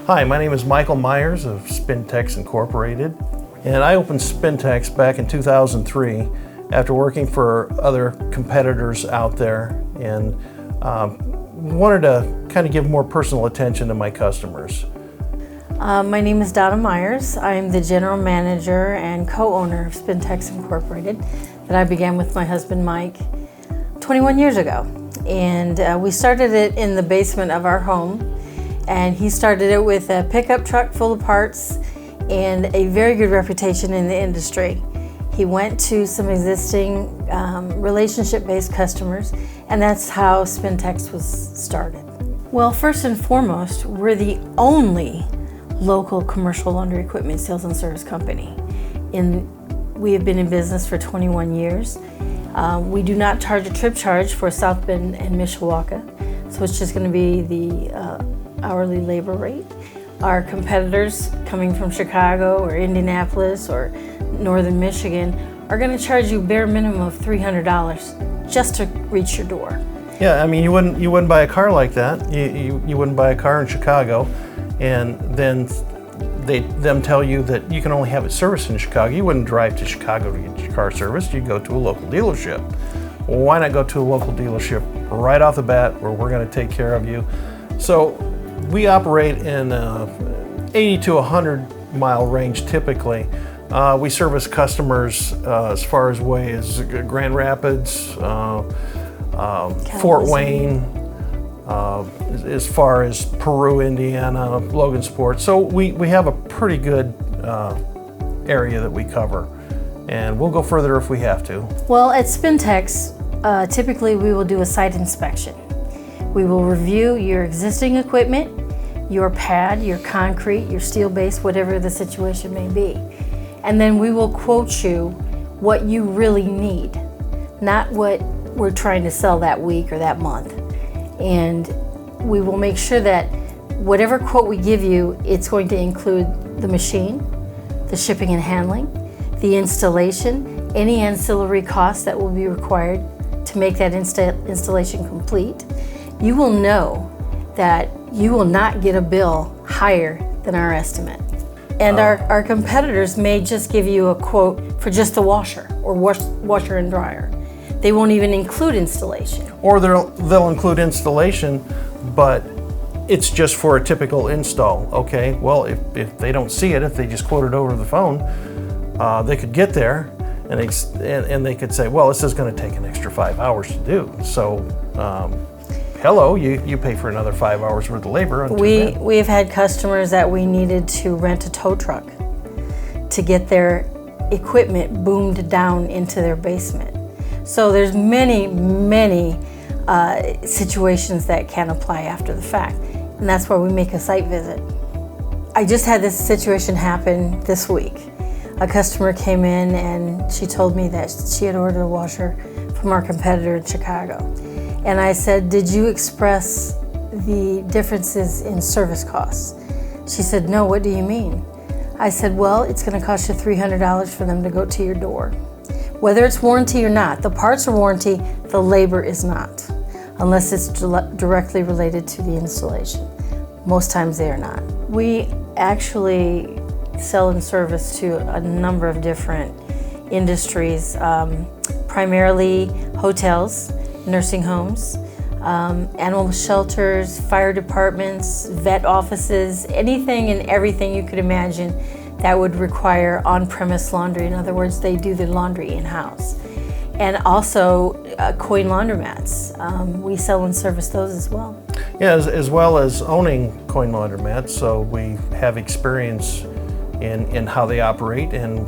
Hi, my name is Michael Myers of SpinTechs Incorporated, and I opened SpinTechs back in 2003 after working for other competitors out there and wanted to kind of give more personal attention to my customers. My name is Donna Myers. I'm the general manager and co-owner of SpinTechs Incorporated that I began with my husband Mike 21 years ago. And we started it in the basement of our home, and he started it with a pickup truck full of parts and a very good reputation in the industry. He went to some existing relationship-based customers, and that's how SpinTechs was started. Well, first and foremost, we're the only local commercial laundry equipment sales and service company. We have been in business for 21 years. We do not charge a trip charge for South Bend and Mishawaka, so it's just going to be the hourly labor rate. Our competitors coming from Chicago or Indianapolis or Northern Michigan are going to charge you bare minimum of $300 just to reach your door. Yeah, I mean, you wouldn't buy a car like that. You wouldn't buy a car in Chicago, and then them tell you that you can only have it serviced in Chicago. You wouldn't drive to Chicago to get your car serviced. You'd go to a local dealership. Well, why not go to a local dealership right off the bat where we're going to take care of you? So we operate in 80 to 100 mile range typically. We service customers as far away as Grand Rapids, Fort Wayne, as far as Peru, Indiana, Logansport. So we have a pretty good area that we cover, and we'll go further if we have to. Well, at SpinTechs, typically we will do a site inspection. We will review your existing equipment, your pad, your concrete, your steel base, whatever the situation may be. And then we will quote you what you really need, not what we're trying to sell that week or that month. And we will make sure that whatever quote we give you, it's going to include the machine, the shipping and handling, the installation, any ancillary costs that will be required to make that installation complete. You will know that you will not get a bill higher than our estimate. And our competitors may just give you a quote for just the washer or washer and dryer. They won't even include installation. Or they'll include installation, but it's just for a typical install. Okay, well, if they don't see it, if they just quote it over the phone, they could get there and they could say, well, this is going to take an extra 5 hours to do. So, hello, you pay for another 5 hours worth of labor. We've had customers that we needed to rent a tow truck to get their equipment boomed down into their basement. So there's many situations that can apply after the fact, and that's why we make a site visit. I just had this situation happen this week. A customer came in and she told me that she had ordered a washer from our competitor in Chicago. And I said, did you express the differences in service costs? She said, no, what do you mean? I said, well, it's going to cost you $300 for them to go to your door. Whether it's warranty or not, the parts are warranty, the labor is not, unless it's directly related to the installation. Most times they are not. We actually sell and service to a number of different industries, primarily hotels, nursing homes, animal shelters, fire departments, vet offices, anything and everything you could imagine that would require on-premise laundry. In other words, they do the laundry in-house. And also coin laundromats. We sell and service those as well. Yeah, as well as owning coin laundromats, so we have experience in how they operate in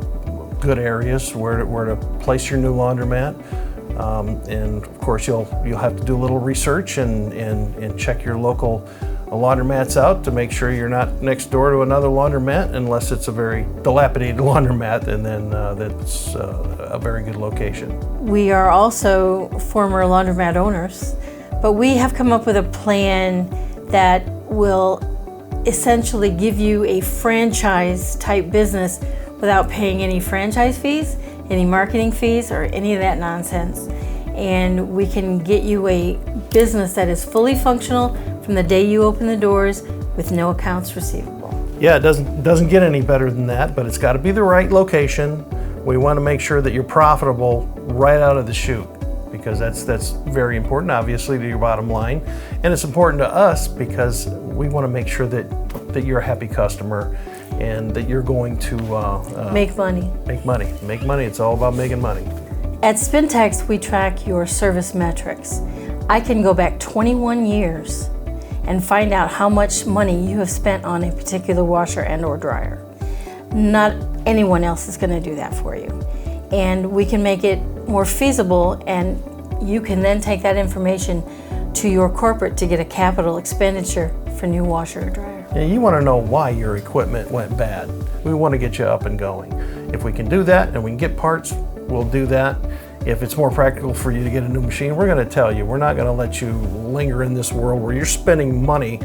good areas where to place your new laundromat. And of course, you'll have to do a little research and check your local laundromats out to make sure you're not next door to another laundromat, unless it's a very dilapidated laundromat, and then that's a very good location. We are also former laundromat owners, but we have come up with a plan that will essentially give you a franchise type business without paying any franchise fees, any marketing fees, or any of that nonsense. And we can get you a business that is fully functional from the day you open the doors, with no accounts receivable. Yeah, it doesn't get any better than that, but it's got to be the right location. We want to make sure that you're profitable right out of the chute, because that's very important, obviously, to your bottom line, and it's important to us because we want to make sure that you're a happy customer and that you're going to Make money. Make money. It's all about making money. At Spintex, we track your service metrics. I can go back 21 years and find out how much money you have spent on a particular washer and/or dryer. Not anyone else is going to do that for you. And we can make it more feasible, and you can then take that information to your corporate to get a capital expenditure for new washer or dryer. Yeah, you want to know why your equipment went bad. We want to get you up and going. If we can do that and we can get parts, we'll do that. If it's more practical for you to get a new machine, we're going to tell you. We're not going to let you linger in this world where you're spending money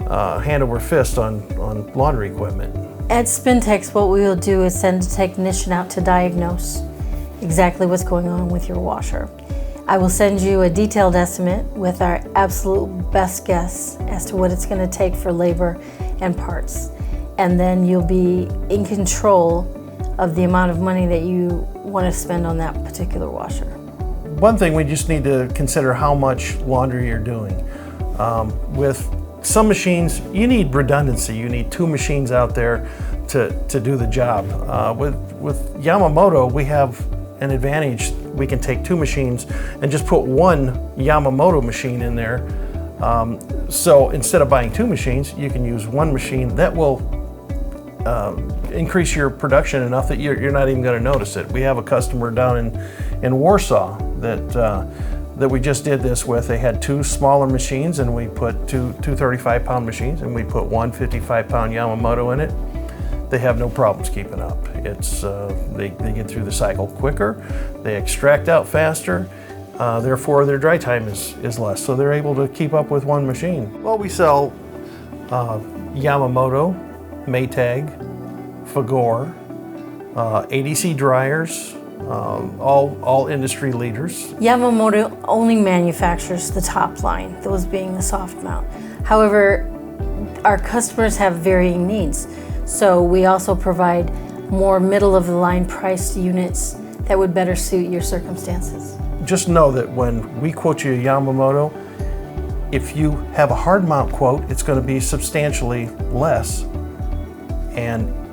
hand over fist on laundry equipment. At Spintex, what we will do is send a technician out to diagnose exactly what's going on with your washer. I will send you a detailed estimate with our absolute best guess as to what it's going to take for labor and parts. And then you'll be in control of the amount of money that you want to spend on that particular washer. One thing, we just need to consider how much laundry you're doing. With some machines, you need redundancy. You need two machines out there to do the job. With Yamamoto, we have an advantage. We can take two machines and just put one Yamamoto machine in there. So instead of buying two machines, you can use one machine that will increase your production enough that you're not even going to notice it. We have a customer down in Warsaw that we just did this with. They had two smaller machines, and we put two 35-pound machines, and we put one 55-pound Yamamoto in it. They have no problems keeping up. It's they get through the cycle quicker, they extract out faster, therefore their dry time is less, so they're able to keep up with one machine. Well, we sell Yamamoto, Maytag, Fagor, ADC dryers, all industry leaders. Yamamoto only manufactures the top line, those being the soft mount. However, our customers have varying needs, so we also provide more middle-of-the-line priced units that would better suit your circumstances. Just know that when we quote you a Yamamoto, if you have a hard mount quote, it's going to be substantially less,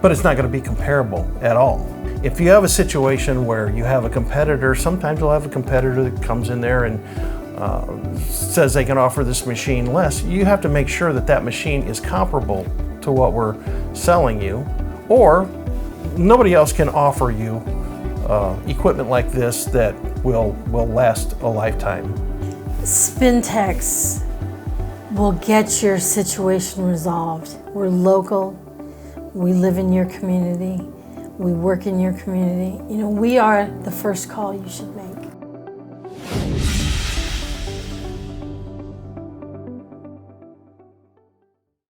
but it's not going to be comparable at all. If you have a situation where you have a competitor, sometimes you'll have a competitor that comes in there and says they can offer this machine less. You have to make sure that that machine is comparable to what we're selling you, or nobody else can offer you equipment like this that will last a lifetime. Spintex will get your situation resolved. We're local, we live in your community, we work in your community. You know, we are the first call you should make.